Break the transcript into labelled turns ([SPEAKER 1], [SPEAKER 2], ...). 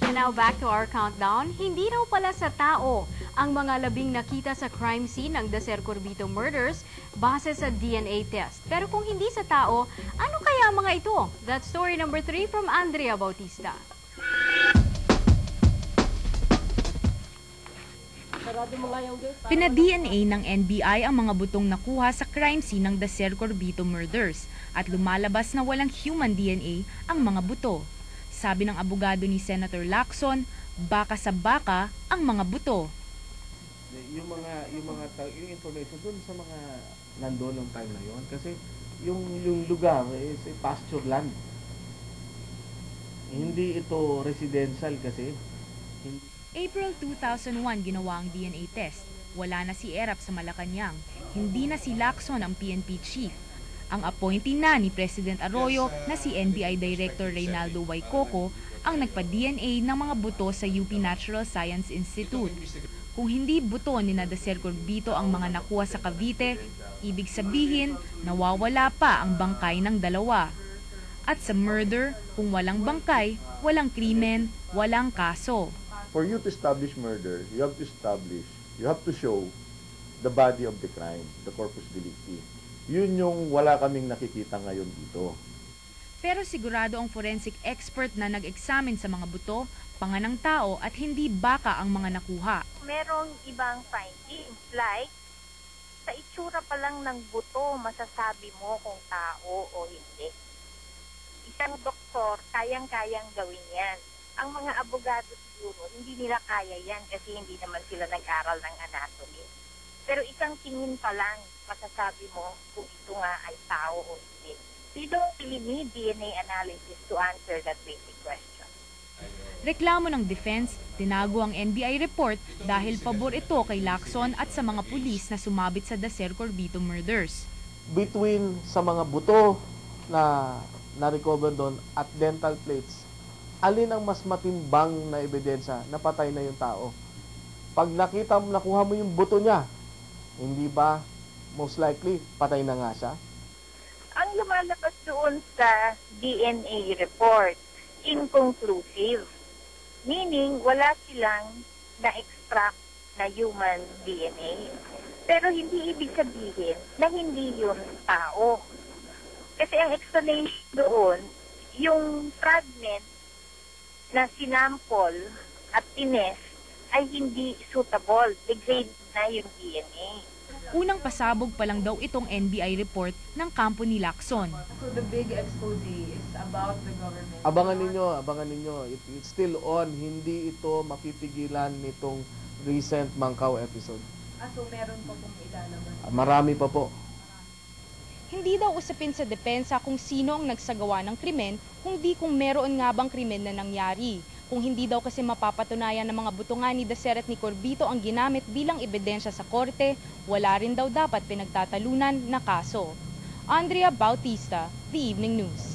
[SPEAKER 1] And now back to our countdown. Hindi raw pala sa tao ang mga labing nakita sa crime scene ng Dacer Corbito murders base sa DNA test. Pero kung hindi sa tao, ano kaya mga ito? That's story number 3 from Andrea Bautista.
[SPEAKER 2] Pina-DNA ng NBI ang mga butong nakuha sa crime scene ng Dacer Corbito murders at lumalabas na walang human DNA ang mga buto. Sabi ng abogado ni Senator Lacson, baka sa baka ang mga buto.
[SPEAKER 3] Yung information dun sa mga nandoon ng time na yon, kasi yung lugar is a pasture land. Hindi ito residential kasi.
[SPEAKER 2] April 2001 ginawa ang DNA test. Wala na si Erap sa Malacanang. Hindi na si Lacson ang PNP chief. Ang appointee na ni President Arroyo na si NBI Director Reynaldo Waicoco ang nagpa-DNA ng mga buto sa UP Natural Science Institute. Kung hindi buto ni Dacer Corbito ang mga nakuha sa Cavite, ibig sabihin nawawala pa ang bangkay ng dalawa. At sa murder, kung walang bangkay, walang krimen, walang kaso.
[SPEAKER 4] For you to establish murder, you have to show the body of the crime, the corpus delicti. Yun yung wala kaming nakikita ngayon dito.
[SPEAKER 2] Pero sigurado ang forensic expert na nag-examine sa mga buto, panganang tao at hindi baka ang mga nakuha.
[SPEAKER 5] Merong ibang findings like sa itsura pa lang ng buto masasabi mo kung tao o hindi. Isang doktor kayang-kayang gawin yan. Ang mga abogado siguro hindi nila kaya yan kasi hindi naman sila nag-aral ng anatomy. Pero isang tingin pa lang masasabi mo kung ito nga ay tao o hindi. You don't really need DNA analysis to answer that basic question.
[SPEAKER 2] Reklamo ng defense, tinago ang NBI report dahil pabor ito kay Lacson at sa mga pulis na sumabit sa Dacer Corbito murders.
[SPEAKER 3] Between sa mga buto na na-recover doon at dental plates, alin ang mas matimbang na ebidensya na patay na yung tao? Pag nakuha mo yung buto niya, hindi ba most likely patay na nga siya?
[SPEAKER 5] Ang lumalabas doon sa DNA report, inconclusive. Meaning, wala silang na-extract na human DNA. Pero hindi ibig sabihin na hindi yun tao. Kasi ang explanation doon, yung fragment na sinample at tinest ay hindi suitable. Degrade na yung DNA.
[SPEAKER 2] Unang pasabog pa lang daw itong NBI report ng kampo ni Lacson.
[SPEAKER 6] So the big expose is about the government.
[SPEAKER 3] Abangan ninyo. It's still on. Hindi ito mapipigilan nitong recent Mangkaw episode.
[SPEAKER 6] So meron pa pong ilalabas?
[SPEAKER 3] Marami pa po.
[SPEAKER 2] Hindi daw usapin sa depensa kung sino ang nagsagawa ng krimen, kundi kung meron nga bang krimen na nangyari. Kung hindi daw kasi mapapatunayan ng mga butungan ni Dacer at ni Corbito ang ginamit bilang ebidensya sa korte, wala rin daw dapat pinagtatalunan na kaso. Andrea Bautista, The Evening News.